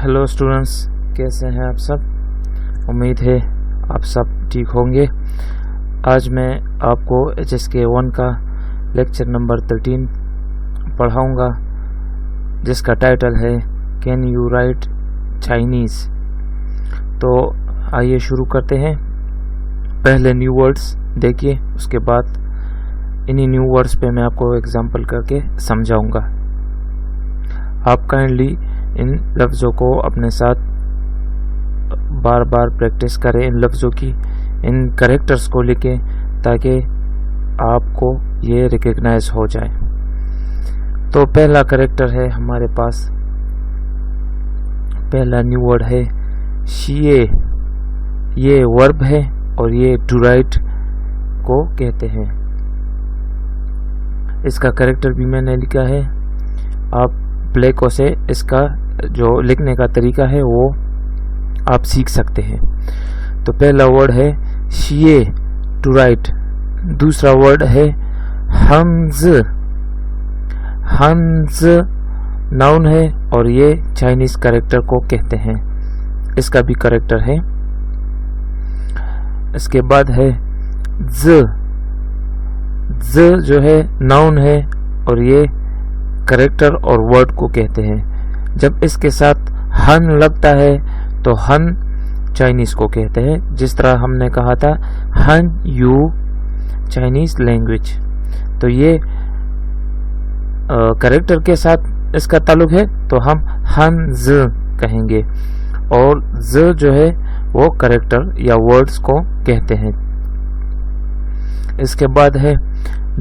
Hello students, कैसे हैं आप सब। उम्मीद है आप सब ठीक होंगे। आज मैं आपको HSK 1 का लेक्चर नंबर 13 पढ़ाऊंगा, जिसका टाइटल है कैन यू राइट चाइनीज़। तो आइए शुरू करते हैं। पहले न्यू वर्ड्स देखिए, उसके बाद इन्हीं न्यू वर्ड्स पे मैं आपको एग्जांपल करके समझाऊंगा। आप काइंडली इन लफ्ज़ों को अपने साथ बार बार प्रैक्टिस करें, इन लफ्ज़ों की, इन कैरेक्टर्स को लिखें, ताकि आपको ये रिकग्नाइज हो जाए। तो पहला कैरेक्टर है हमारे पास, पहला न्यू वर्ड है शिए। ये वर्ब है और ये टू राइट को कहते हैं। इसका कैरेक्टर भी मैंने लिखा है, आप ब्लैकों से इसका जो लिखने का तरीका है वो आप सीख सकते हैं। तो पहला वर्ड है शिए, टू राइट। दूसरा वर्ड है हंज। हंज नाउन है और ये चाइनीज कैरेक्टर को कहते हैं, इसका भी कैरेक्टर है। इसके बाद है ज। ज जो है नाउन है और ये कैरेक्टर और वर्ड को कहते हैं। जब इसके साथ हन लगता है तो हन चाइनीज को कहते हैं, जिस तरह हमने कहा था हन यू चाइनीज लैंग्वेज। तो ये कैरेक्टर के साथ इसका ताल्लुक है, तो हम हन ज कहेंगे, और ज जो है वो कैरेक्टर या वर्ड्स को कहते हैं। इसके बाद है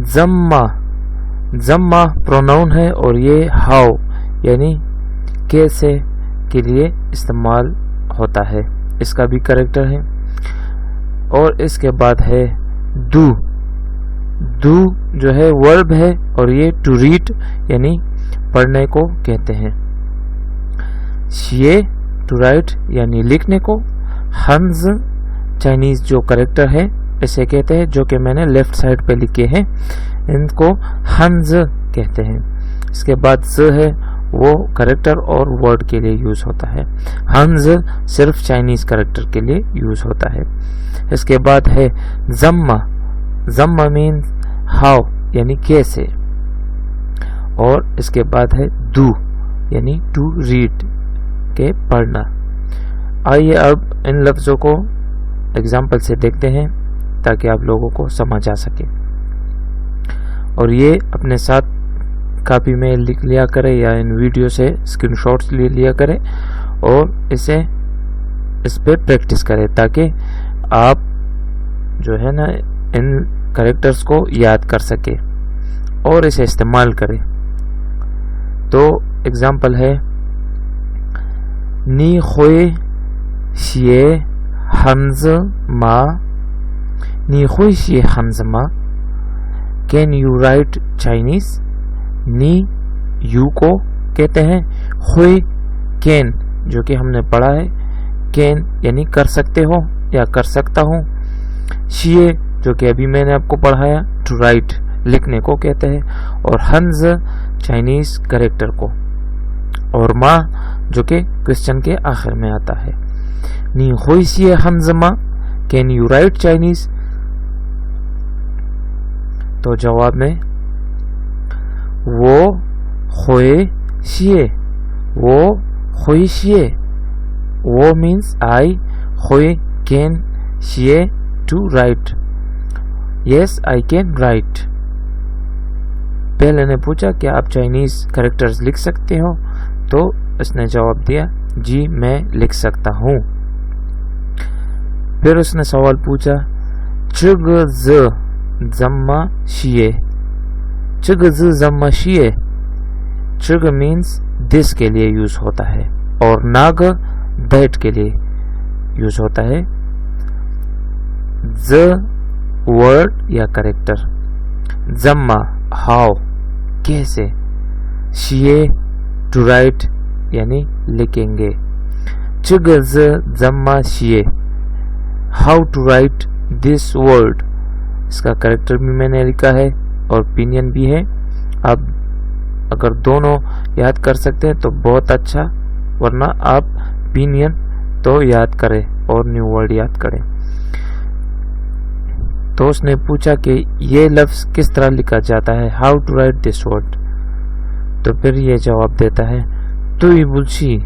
जम्मा। जम्मा प्रोनाउन है और ये हाउ यानी कैसे के लिए इस्तेमाल होता है, इसका भी कैरेक्टर है। और इसके बाद है डू। डू जो है वर्ब है और ये टू रीड यानी पढ़ने को कहते हैं। शिए टू राइट यानी लिखने को। हंज चाइनीज जो कैरेक्टर है इसे कहते हैं, जो कि मैंने लेफ्ट साइड पे लिखे हैं, इनको हंज कहते हैं। इसके बाद ज है वो कैरेक्टर और वर्ड के लिए यूज होता है। हंज सिर्फ चाइनीज कैरेक्टर के लिए यूज होता है। इसके बाद है जम्मा। जम्मा मीन्स हाउ यानी कैसे। और इसके बाद है डू यानी टू रीड के पढ़ना। आइए अब इन लफ्जों को एग्जाम्पल से देखते हैं ताकि आप लोगों को समझ आ सके। और ये अपने साथ कॉपी में लिख लिया करें या इन वीडियो से स्क्रीनशॉट्स ले लिया करें और इस पे प्रैक्टिस करें, ताकि आप जो है ना इन कैरेक्टर्स को याद कर सके और इसे इस्तेमाल करें। तो एग्जाम्पल है नी खोए शिए हंज मा। नी खोए शिए हंज मा। Can you right Chinese. Knee you को कहते हैं, हुई कैन जो कि हमने पढ़ा है, कैन यानी कर सकते हो या कर सकता हूँ। शिए जो कि अभी मैंने आपको पढ़ाया, टू राइट लिखने को कहते हैं। और हंज चाइनीज कैरेक्टर को। और माँ जो कि क्वेश्चन के आखिर में आता है। नी हुई शिए हंज मा, कैन यू राइट चाइनीज। तो जवाब में वो खोए शिए, वो खोई शिए। वो मीन्स आई, खोए कैन, शिए to write. Yes I can write. पहले ने पूछा क्या आप चाइनीज कैरेक्टर्स लिख सकते हो, तो उसने जवाब दिया जी मैं लिख सकता हूँ। फिर उसने सवाल पूछा चुग ज जम्मा शिए। चुग ज जम्मा शिए। चुग मीन्स दिस के लिए यूज होता है और नाग दैट के लिए यूज होता है। ज वर्ड या कैरेक्टर, जम्मा हाउ कैसे, शिए टू राइट यानी लिखेंगे। चुग ज जम्मा शिए, how to write this word. इसका कैरेक्टर भी मैंने लिखा है और ओपिनियन भी है। आप अगर दोनों याद कर सकते हैं तो बहुत अच्छा, ورنہ آپ opinion تو یاد کریں اور نیو ورڈ یاد کریں. تو اس نے پوچھا کہ یہ لفظ کس طرح لکھا جاتا ہے, how to write this word. تو پھر یہ جواب دیتا ہے, 对不起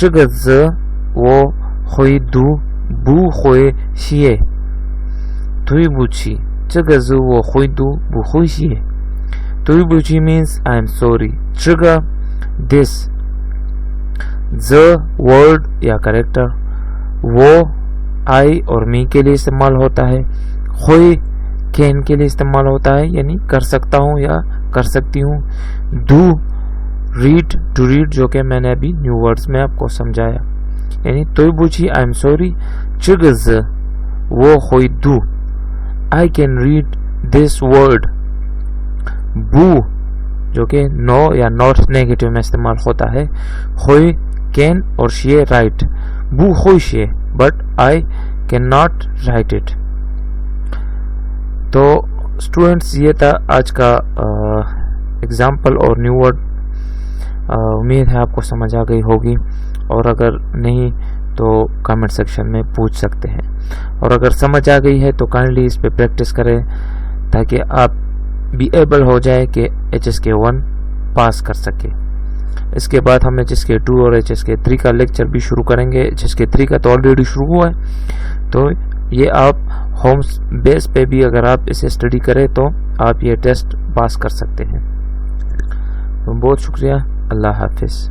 这个字我会读不会写. 对不起这个字我会读不会写. 对不起 means I'm sorry. 这个 this the word یا کریکٹر وہ I اور me کے لیے استعمال ہوتا ہے, ہوئی can کے لیے استعمال ہوتا ہے یعنی کر سکتا ہوں یا کر سکتی ہوں. do read to read جو کہ میں نے ابھی نیو ورڈز میں آپ کو سمجھایا, یعنی 对不起 I'm sorry 这个字我会读 I can read this word. بو جو کہ نو یا ناٹ نیگیٹو میں استعمال ہوتا ہے, ہوئی can اور شیے رائٹ, بو ہوئی شیے but I cannot write it. تو اسٹوڈینٹس یہ تھا آج کا ایگزامپل اور نیو ورڈ. امید ہے آپ کو سمجھ آ گئی ہوگی, اور اگر نہیں تو کامنٹ سیکشن میں پوچھ سکتے ہیں, اور اگر سمجھ آ گئی ہے تو کائنڈلی اس پہ پریکٹس کریں تاکہ آپ بھی ایبل ہو جائے کہ HSK1 پاس کر سکے. اس کے بعد ہم HSK2 اور HSK3 کا لیکچر بھی شروع کریں گے. HSK3 کا تو آلریڈی شروع ہوا ہے, تو یہ آپ ہوم بیس پہ بھی اگر آپ اسے اسٹڈی کریں تو آپ یہ ٹیسٹ پاس کر سکتے ہیں. بہت شکریہ, اللہ حافظ.